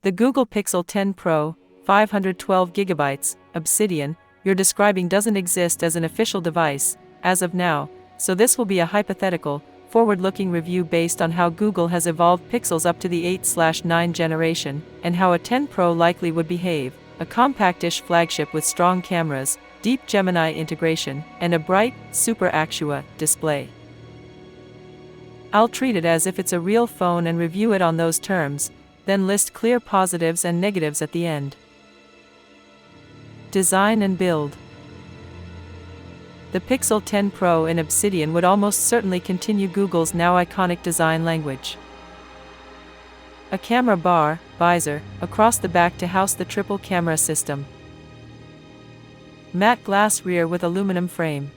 The Google Pixel 10 Pro, 512GB, Obsidian, you're describing doesn't exist as an official device, as of now, so this will be a hypothetical, forward-looking review based on how Google has evolved Pixels up to the 8/9 generation, and how a 10 Pro likely would behave, a compactish flagship with strong cameras, deep Gemini integration, and a bright, Super Actua display. I'll treat it as if it's a real phone and review it on those terms, then list clear positives and negatives at the end. Design and build. The Pixel 10 Pro in Obsidian would almost certainly continue Google's now iconic design language. A camera bar, visor, across the back to house the triple camera system. Matte glass rear with aluminum frame.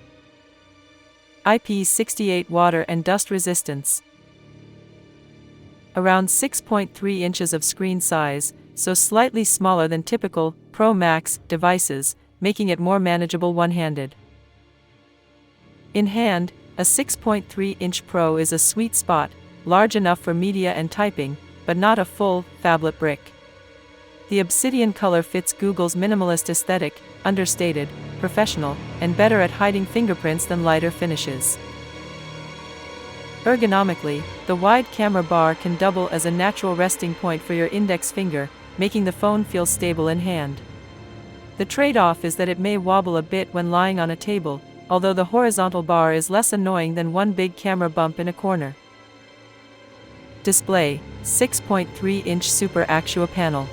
IP68 water and dust resistance. Around 6.3 inches of screen size, so slightly smaller than typical Pro Max devices, making it more manageable one-handed. In hand, a 6.3-inch Pro is a sweet spot, large enough for media and typing, but not a full, phablet brick. The Obsidian color fits Google's minimalist aesthetic, understated, professional, and better at hiding fingerprints than lighter finishes. Ergonomically, the wide camera bar can double as a natural resting point for your index finger, making the phone feel stable in hand. The trade-off is that it may wobble a bit when lying on a table, although the horizontal bar is less annoying than one big camera bump in a corner. Display, 6.3-inch Super Actua panel.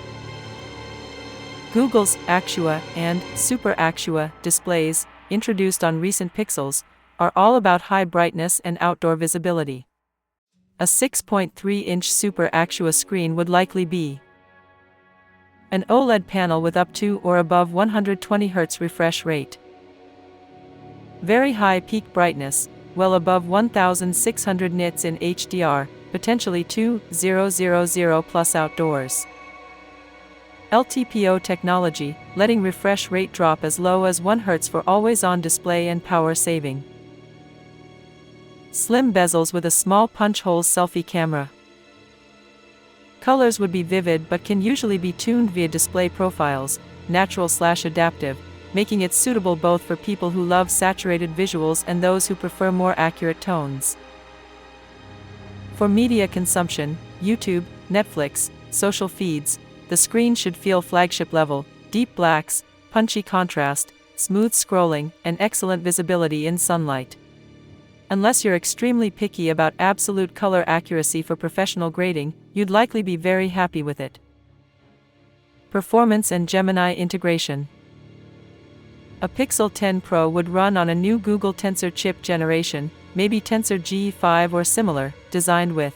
Google's Actua and Super Actua displays, introduced on recent Pixels, are all about high brightness and outdoor visibility. A 6.3-inch Super Actua screen would likely be an OLED panel with up to or above 120 Hz refresh rate. Very high peak brightness, well above 1600 nits in HDR, potentially 2000 plus outdoors. LTPO technology, letting refresh rate drop as low as 1 Hz for always-on display and power saving. Slim bezels with a small punch-hole selfie camera. Colors would be vivid but can usually be tuned via display profiles, natural/adaptive, making it suitable both for people who love saturated visuals and those who prefer more accurate tones. For media consumption, YouTube, Netflix, social feeds, the screen should feel flagship level, deep blacks, punchy contrast, smooth scrolling, and excellent visibility in sunlight. Unless you're extremely picky about absolute color accuracy for professional grading, you'd likely be very happy with it. Performance and Gemini integration. A Pixel 10 Pro would run on a new Google Tensor chip generation, maybe Tensor G5 or similar, designed with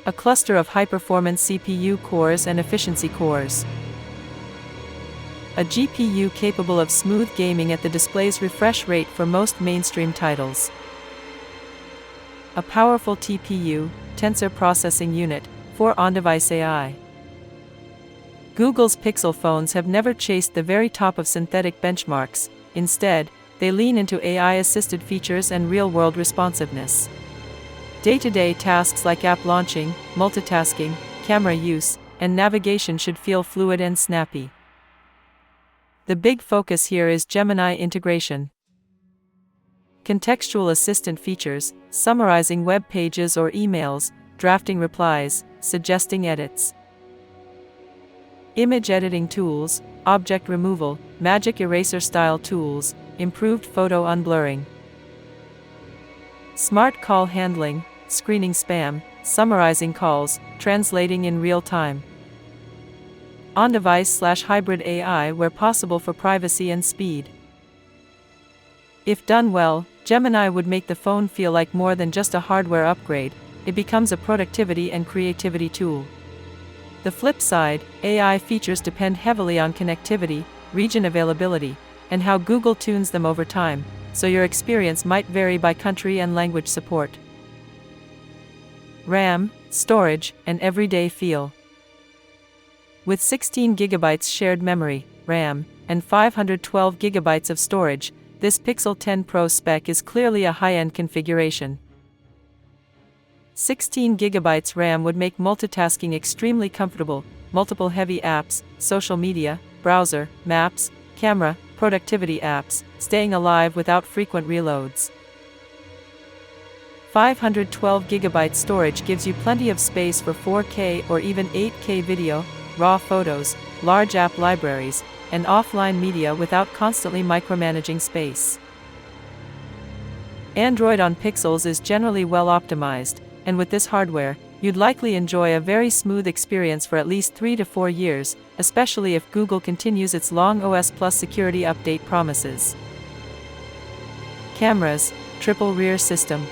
a cluster of high-performance CPU cores and efficiency cores. A GPU capable of smooth gaming at the display's refresh rate for most mainstream titles. A powerful TPU, Tensor Processing Unit, for on-device AI. Google's Pixel phones have never chased the very top of synthetic benchmarks, instead, they lean into AI-assisted features and real-world responsiveness. Day-to-day tasks like app launching, multitasking, camera use, and navigation should feel fluid and snappy. The big focus here is Gemini integration. Contextual assistant features, summarizing web pages or emails, drafting replies, suggesting edits. Image editing tools, object removal, magic eraser style tools, improved photo unblurring. Smart call handling, screening spam, summarizing calls, translating in real time. On-device/hybrid AI where possible for privacy and speed. If done well, Gemini would make the phone feel like more than just a hardware upgrade, it becomes a productivity and creativity tool. The flip side, AI features depend heavily on connectivity, region availability, and how Google tunes them over time, so your experience might vary by country and language support. RAM, storage, and everyday feel. With 16 GB shared memory, RAM, and 512 GB of storage, this Pixel 10 Pro spec is clearly a high-end configuration. 16 GB RAM would make multitasking extremely comfortable, multiple heavy apps, social media, browser, maps, camera, productivity apps, staying alive without frequent reloads. 512 GB storage gives you plenty of space for 4K or even 8K video, raw photos, large app libraries, and offline media without constantly micromanaging space. Android on Pixels is generally well optimized, and with this hardware, you'd likely enjoy a very smooth experience for at least 3 to 4 years, especially if Google continues its long OS Plus security update promises. Cameras, triple rear system.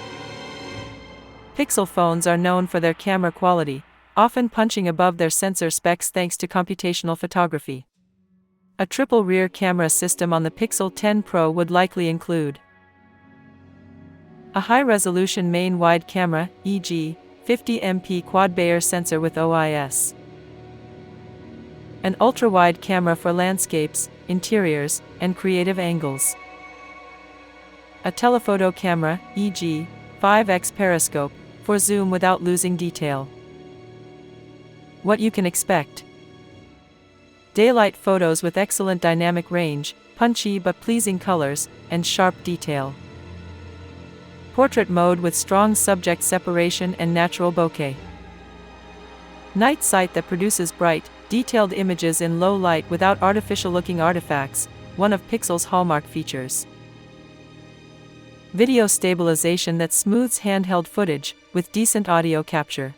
Pixel phones are known for their camera quality, often punching above their sensor specs thanks to computational photography. A triple rear camera system on the Pixel 10 Pro would likely include a high-resolution main wide camera, e.g., 50MP quad-Bayer sensor with OIS. An ultra-wide camera for landscapes, interiors, and creative angles. A telephoto camera, e.g., 5x periscope, for zoom without losing detail. What you can expect: daylight photos with excellent dynamic range, punchy but pleasing colors, and sharp detail. Portrait mode with strong subject separation and natural bokeh. Night sight that produces bright, detailed images in low light without artificial-looking artifacts, one of Pixel's hallmark features. Video stabilization that smooths handheld footage, with decent audio capture.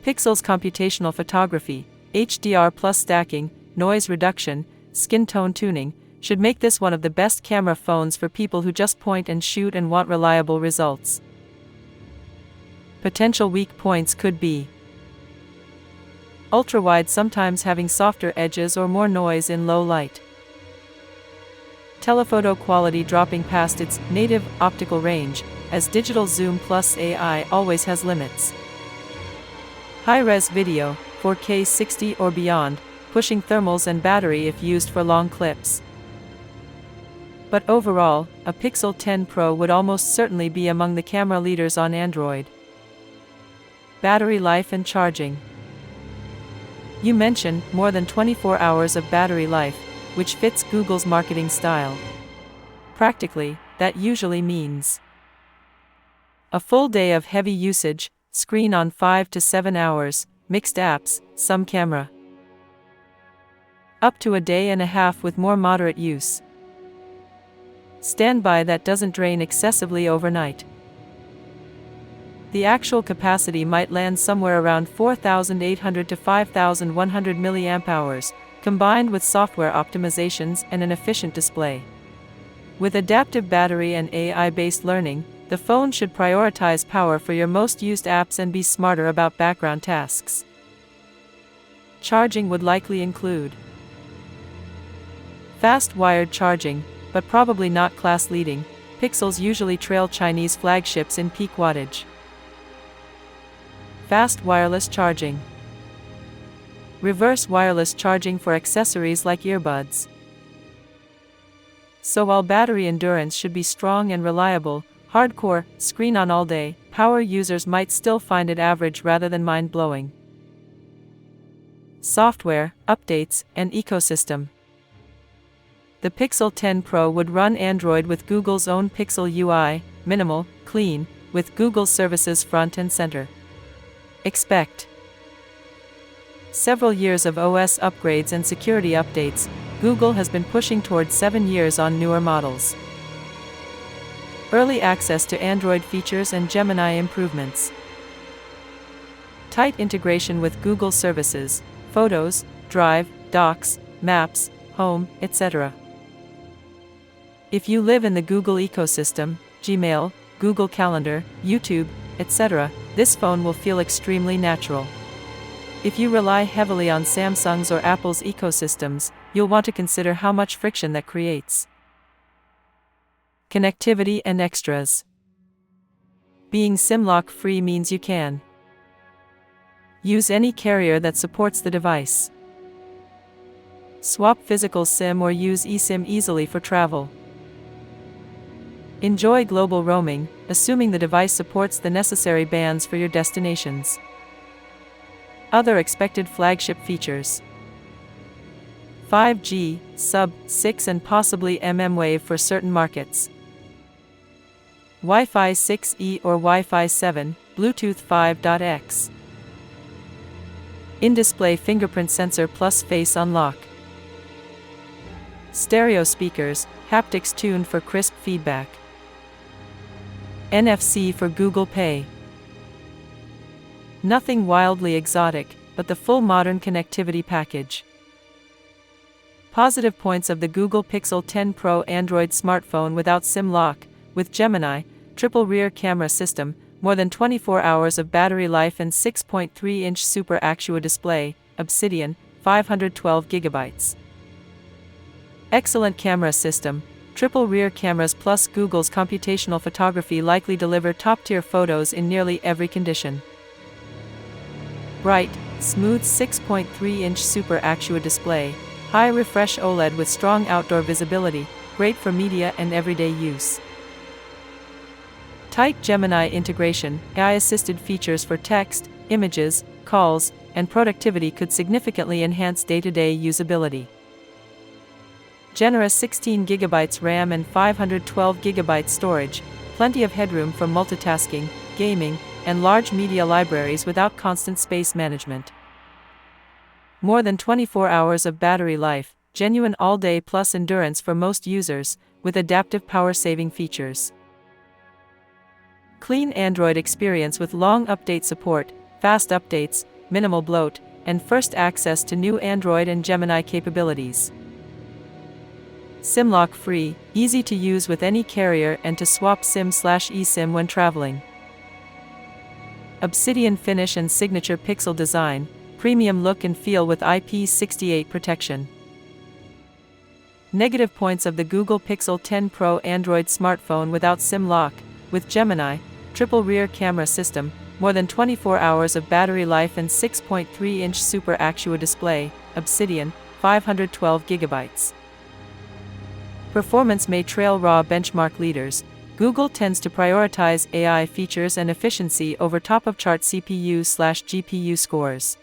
Pixel's computational photography, HDR plus stacking, noise reduction, skin tone tuning, should make this one of the best camera phones for people who just point and shoot and want reliable results. Potential weak points could be ultra-wide sometimes having softer edges or more noise in low light. Telephoto quality dropping past its native optical range, as digital zoom plus AI always has limits. High-res video, 4K 60 or beyond, pushing thermals and battery if used for long clips. But overall, a Pixel 10 Pro would almost certainly be among the camera leaders on Android. Battery life and charging. You mentioned more than 24 hours of battery life, which fits Google's marketing style. Practically, that usually means a full day of heavy usage, screen on 5 to 7 hours, mixed apps, some camera. Up to a day and a half with more moderate use. Standby that doesn't drain excessively overnight. The actual capacity might land somewhere around 4,800 to 5,100 mAh, combined with software optimizations and an efficient display. With adaptive battery and AI-based learning, the phone should prioritize power for your most used apps and be smarter about background tasks. Charging would likely include fast wired charging, but probably not class-leading. Pixels usually trail Chinese flagships in peak wattage. Fast wireless charging. Reverse wireless charging for accessories like earbuds. So while battery endurance should be strong and reliable, hardcore, screen on all day, power users might still find it average rather than mind-blowing. Software, updates, and ecosystem. The Pixel 10 Pro would run Android with Google's own Pixel UI, minimal, clean, with Google services front and center. Expect several years of OS upgrades and security updates. Google has been pushing towards 7 years on newer models. Early access to Android features and Gemini improvements. Tight integration with Google services, Photos, Drive, Docs, Maps, Home, etc. If you live in the Google ecosystem, Gmail, Google Calendar, YouTube, etc., this phone will feel extremely natural. If you rely heavily on Samsung's or Apple's ecosystems, you'll want to consider how much friction that creates. Connectivity and extras. Being SIM-lock-free means you can use any carrier that supports the device. Swap physical SIM or use eSIM easily for travel. Enjoy global roaming, assuming the device supports the necessary bands for your destinations. Other expected flagship features: 5G, sub-6 and possibly mmWave for certain markets. Wi-Fi 6E or Wi-Fi 7, Bluetooth 5.x. In-display fingerprint sensor plus face unlock. Stereo speakers, haptics tuned for crisp feedback. NFC for Google Pay. Nothing wildly exotic, but the full modern connectivity package. Positive points of the Google Pixel 10 Pro Android smartphone without SIM lock, with Gemini, triple rear camera system, more than 24 hours of battery life and 6.3-inch Super AQUA display, Obsidian, 512 GB. Excellent camera system, triple rear cameras plus Google's computational photography likely deliver top-tier photos in nearly every condition. Bright, smooth 6.3-inch Super AQUA display, high refresh OLED with strong outdoor visibility, great for media and everyday use. Tight Gemini integration, AI-assisted features for text, images, calls, and productivity could significantly enhance day-to-day usability. Generous 16 GB RAM and 512 GB storage, plenty of headroom for multitasking, gaming, and large media libraries without constant space management. More than 24 hours of battery life, genuine all-day plus endurance for most users, with adaptive power-saving features. Clean Android experience with long update support, fast updates, minimal bloat, and first access to new Android and Gemini capabilities. SIM-lock free, easy to use with any carrier and to swap SIM/eSIM when traveling. Obsidian finish and signature pixel design, premium look and feel with IP68 protection. Negative points of the Google Pixel 10 Pro Android smartphone without SIM lock, with Gemini, triple rear camera system, more than 24 hours of battery life and 6.3-inch Super AQUA display, Obsidian, 512 GB. Performance may trail raw benchmark leaders. Google tends to prioritize AI features and efficiency over top-of-chart CPU/GPU scores.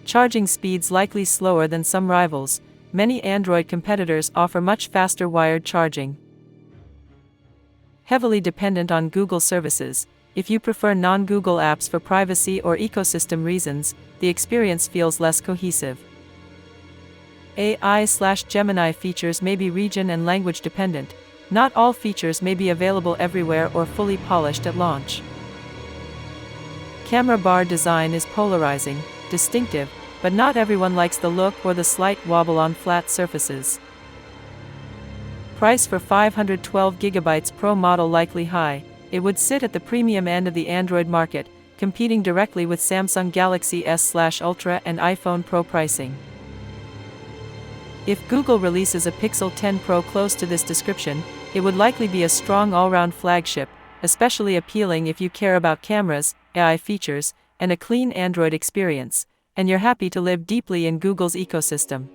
Charging speeds likely slower than some rivals. Many Android competitors offer much faster wired charging. Heavily dependent on Google services. If you prefer non-Google apps for privacy or ecosystem reasons, the experience feels less cohesive. AI/Gemini features may be region and language dependent. Not all features may be available everywhere or fully polished at launch. Camera bar design is polarizing, distinctive, but not everyone likes the look or the slight wobble on flat surfaces. Price for 512 GB Pro model likely high. It would sit at the premium end of the Android market, competing directly with Samsung Galaxy S/Ultra and iPhone Pro pricing. If Google releases a Pixel 10 Pro close to this description, it would likely be a strong all-round flagship, especially appealing if you care about cameras, AI features, and a clean Android experience, and you're happy to live deeply in Google's ecosystem.